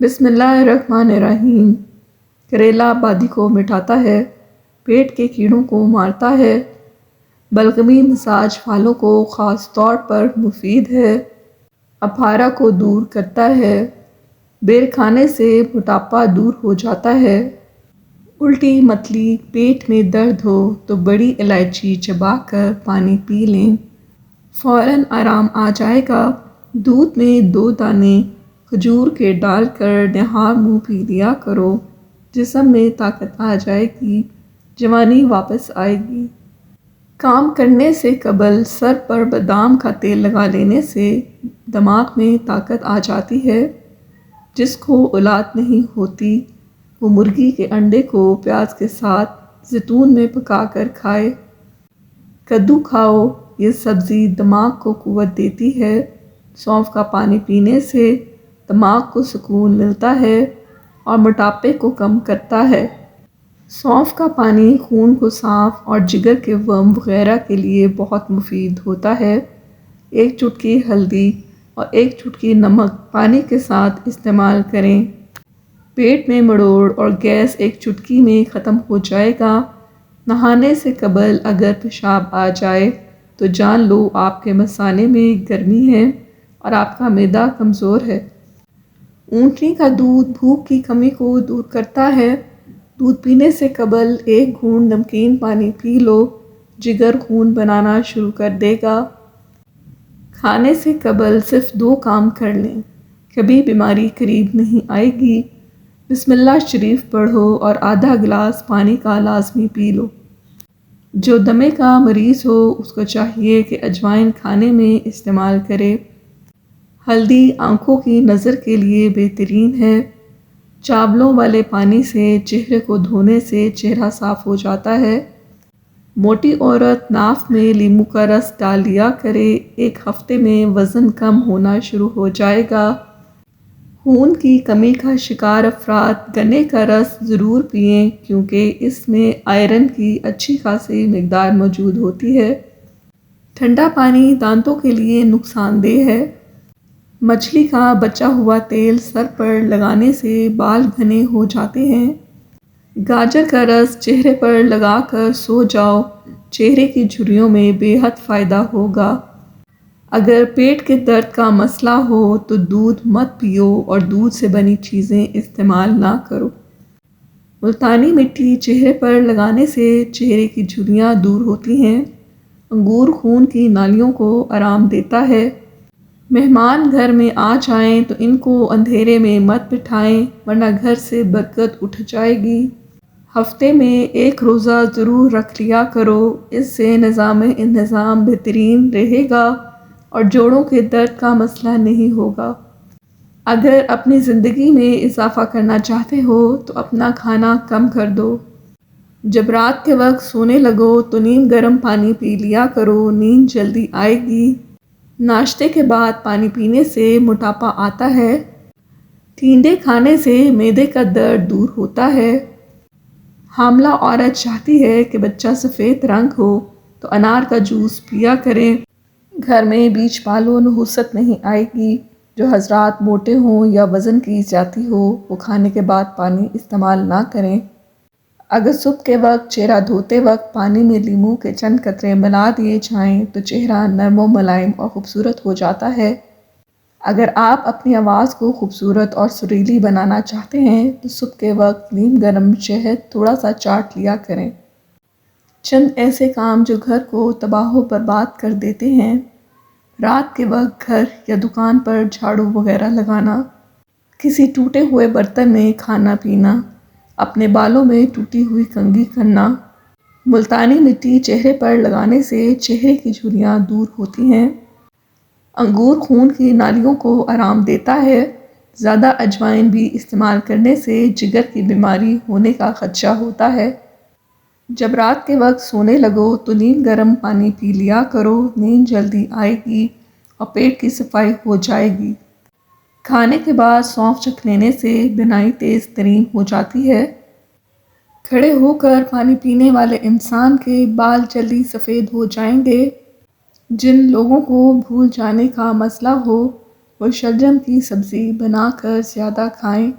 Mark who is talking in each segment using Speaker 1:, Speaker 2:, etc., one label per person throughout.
Speaker 1: بسم اللہ الرحمن الرحیم۔ کریلا آبادی کو مٹاتا ہے، پیٹ کے کیڑوں کو مارتا ہے، بلغمی مزاج والوں کو خاص طور پر مفید ہے، اپارہ کو دور کرتا ہے، بیر کھانے سے موٹاپا دور ہو جاتا ہے، الٹی متلی پیٹ میں درد ہو تو بڑی الائچی چبا کر پانی پی لیں، فوراً آرام آ جائے گا۔ دودھ میں 2 دانے کھجور کے ڈال کر نہار منہ پی لیا کرو، جسم میں طاقت آ جائے گی، جوانی واپس آئے گی۔ کام کرنے سے قبل سر پر بادام کا تیل لگا لینے سے دماغ میں طاقت آ جاتی ہے۔ جس کو اولاد نہیں ہوتی وہ مرغی کے انڈے کو پیاز کے ساتھ زیتون میں پکا کر کھائے۔ کدو کھاؤ، یہ سبزی دماغ کو قوت دیتی ہے۔ سونف کا پانی پینے سے دماغ کو سکون ملتا ہے اور موٹاپے کو کم کرتا ہے۔ سونف کا پانی خون کو صاف اور جگر کے ورم وغیرہ کے لیے بہت مفید ہوتا ہے۔ 1 چٹکی ہلدی اور 1 چٹکی نمک پانی کے ساتھ استعمال کریں۔ پیٹ میں مڑوڑ اور گیس 1 چٹکی میں ختم ہو جائے گا۔ نہانے سے قبل اگر پیشاب آ جائے تو جان لو آپ کے مثانے میں گرمی ہے اور آپ کا معدہ کمزور ہے۔ اونٹنی کا دودھ بھوک کی کمی کو دور کرتا ہے۔ دودھ پینے سے قبل 1 گھونٹ نمکین پانی پی لو، جگر خون بنانا شروع کر دے گا۔ کھانے سے قبل صرف 2 کام کر لیں، کبھی بیماری قریب نہیں آئے گی۔ بسم اللہ شریف پڑھو اور آدھا گلاس پانی کا لازمی پی لو۔ جو دمے کا مریض ہو اس کو چاہیے کہ اجوائن کھانے میں استعمال کرے۔ ہلدی آنکھوں کی نظر کے لیے بہترین ہے۔ چاولوں والے پانی سے چہرے کو دھونے سے چہرہ صاف ہو جاتا ہے۔ موٹی عورت ناف میں لیموں کا رس ڈال لیا کرے، 1 ہفتے میں وزن کم ہونا شروع ہو جائے گا۔ خون کی کمی کا شکار افراد گنے کا رس ضرور پئیں کیونکہ اس میں آئرن کی اچھی خاصی مقدار موجود ہوتی ہے۔ ٹھنڈا پانی دانتوں کے لیے نقصان دہ ہے۔ مچھلی کا بچا ہوا تیل سر پر لگانے سے بال گھنے ہو جاتے ہیں۔ گاجر کا رس چہرے پر لگا کر سو جاؤ، چہرے کی جھریوں میں بے حد فائدہ ہوگا۔ اگر پیٹ کے درد کا مسئلہ ہو تو دودھ مت پیو اور دودھ سے بنی چیزیں استعمال نہ کرو۔ ملتانی مٹی چہرے پر لگانے سے چہرے کی جھریاں دور ہوتی ہیں۔ انگور خون کی نالیوں کو آرام دیتا ہے۔ مہمان گھر میں آ جائیں تو ان کو اندھیرے میں مت بٹھائیں ورنہ گھر سے برکت اٹھ جائے گی۔ ہفتے میں 1 روزہ ضرور رکھ لیا کرو، اس سے نظام انہضام بہترین رہے گا اور جوڑوں کے درد کا مسئلہ نہیں ہوگا۔ اگر اپنی زندگی میں اضافہ کرنا چاہتے ہو تو اپنا کھانا کم کر دو۔ جب رات کے وقت سونے لگو تو نیم گرم پانی پی لیا کرو، نیند جلدی آئے گی۔ ناشتے کے بعد پانی پینے سے موٹاپا آتا ہے۔ ٹینڈے کھانے سے معدے کا درد دور ہوتا ہے۔ حاملہ عورت چاہتی ہے کہ بچہ سفید رنگ ہو تو انار کا جوس پیا کریں۔ گھر میں بیچ پالو نحوست نہیں آئے گی۔ جو حضرات موٹے ہوں یا وزن کی زیادتی ہو وہ کھانے کے بعد پانی استعمال نہ کریں۔ اگر صبح کے وقت چہرہ دھوتے وقت پانی میں لیموں کے چند قطرے ملا دیے جائیں تو چہرہ نرم و ملائم اور خوبصورت ہو جاتا ہے۔ اگر آپ اپنی آواز کو خوبصورت اور سریلی بنانا چاہتے ہیں تو صبح کے وقت نیم گرم شہد تھوڑا سا چاٹ لیا کریں۔ چند ایسے کام جو گھر کو تباہ و برباد کر دیتے ہیں: رات کے وقت گھر یا دکان پر جھاڑو وغیرہ لگانا، کسی ٹوٹے ہوئے برتن میں کھانا پینا، اپنے بالوں میں ٹوٹی ہوئی کنگھی کرنا۔ ملتانی مٹی چہرے پر لگانے سے چہرے کی جھریاں دور ہوتی ہیں۔ انگور خون کی نالیوں کو آرام دیتا ہے۔ زیادہ اجوائن بھی استعمال کرنے سے جگر کی بیماری ہونے کا خدشہ ہوتا ہے۔ جب رات کے وقت سونے لگو تو نیم گرم پانی پی لیا کرو، نیند جلدی آئے گی اور پیٹ کی صفائی ہو جائے گی۔ کھانے کے بعد سونف چکھ لینے سے بینائی تیز ترین ہو جاتی ہے۔ کھڑے ہو کر پانی پینے والے انسان کے بال جلدی سفید ہو جائیں گے۔ جن لوگوں کو بھول جانے کا مسئلہ ہو وہ شلجم کی سبزی بنا کر زیادہ کھائیں۔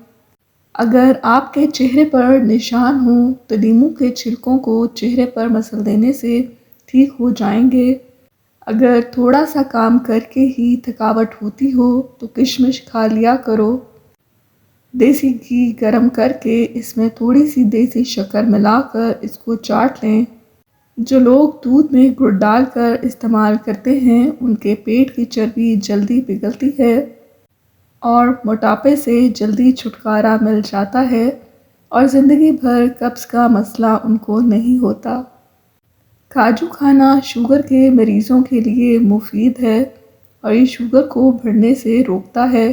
Speaker 1: اگر آپ کے چہرے پر نشان ہوں تو لیموں کے چھلکوں کو چہرے پر مسل دینے سے ٹھیک ہو جائیں گے۔ اگر تھوڑا سا کام کر کے ہی تھکاوٹ ہوتی ہو تو کشمش کھا لیا کرو۔ دیسی گھی گرم کر کے اس میں تھوڑی سی دیسی شکر ملا کر اس کو چاٹ لیں۔ جو لوگ دودھ میں گڑ ڈال کر استعمال کرتے ہیں ان کے پیٹ کی چربی جلدی پگھلتی ہے اور موٹاپے سے جلدی چھٹکارا مل جاتا ہے اور زندگی بھر قبض کا مسئلہ ان کو نہیں ہوتا۔ کاجو کھانا شوگر کے مریضوں کے لیے مفید ہے اور یہ شوگر کو بڑھنے سے روکتا ہے۔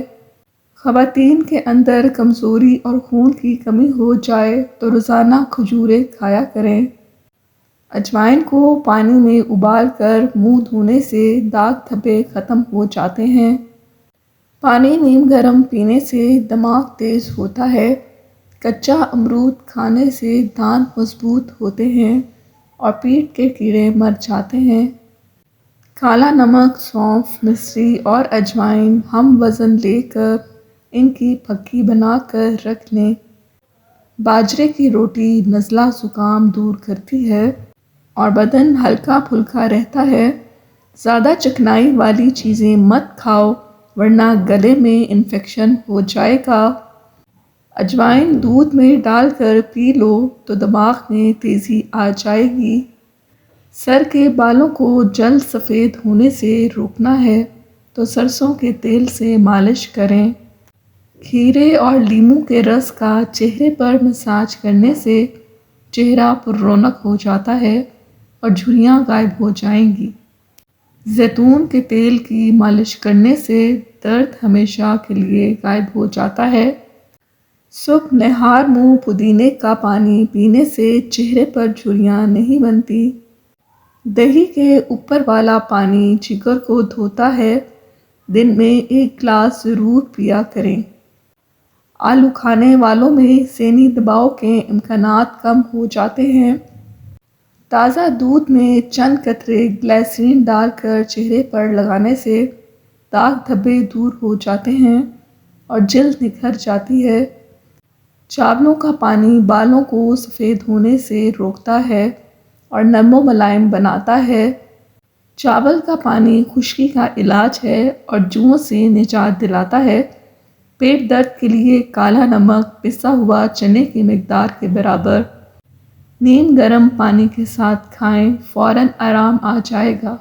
Speaker 1: خواتین کے اندر کمزوری اور خون کی کمی ہو جائے تو روزانہ کھجوریں کھایا کریں۔ اجوائن کو پانی میں ابال کر منہ دھونے سے داغ دھبے ختم ہو جاتے ہیں۔ پانی نیم گرم پینے سے دماغ تیز ہوتا ہے۔ کچا امرود کھانے سے دانت مضبوط ہوتے ہیں اور پیٹ کے کیڑے مر جاتے ہیں۔ کالا نمک، سونف، مصری اور اجوائن ہم وزن لے کر ان کی پھکی بنا کر رکھ لیں۔ باجرے کی روٹی نزلہ زکام دور کرتی ہے اور بدن ہلکا پھلکا رہتا ہے۔ زیادہ چکنائی والی چیزیں مت کھاؤ ورنہ گلے میں انفیکشن ہو جائے گا۔ اجوائن دودھ میں ڈال کر پی لو تو دماغ میں تیزی آ جائے گی۔ سر کے بالوں کو جلد سفید ہونے سے روکنا ہے تو سرسوں کے تیل سے مالش کریں۔ کھیرے اور لیموں کے رس کا چہرے پر مساج کرنے سے چہرہ پر رونق ہو جاتا ہے اور جھریاں غائب ہو جائیں گی۔ زیتون کے تیل کی مالش کرنے سے درد ہمیشہ کے لیے غائب ہو جاتا ہے۔ صبح نہار منہ پودینے کا پانی پینے سے چہرے پر جھریاں نہیں بنتی۔ دہی کے اوپر والا پانی جگر کو دھوتا ہے۔ دن میں 1 گلاس ضرور پیا کریں۔ آلو کھانے والوں میں ذہنی دباؤ کے امکانات کم ہو جاتے ہیں۔ تازہ دودھ میں چند قطرے گلیسرین ڈال کر چہرے پر لگانے سے داغ دھبے دور ہو جاتے ہیں اور جلد نکھر جاتی ہے۔ چاولوں کا پانی بالوں کو سفید ہونے سے روکتا ہے اور نرم و ملائم بناتا ہے۔ چاول کا پانی خشکی کا علاج ہے اور جوؤں سے نجات دلاتا ہے۔ پیٹ درد کے لیے کالا نمک پسا ہوا چنے کی مقدار کے برابر نیم گرم پانی کے ساتھ کھائیں، فوراً آرام آ جائے گا۔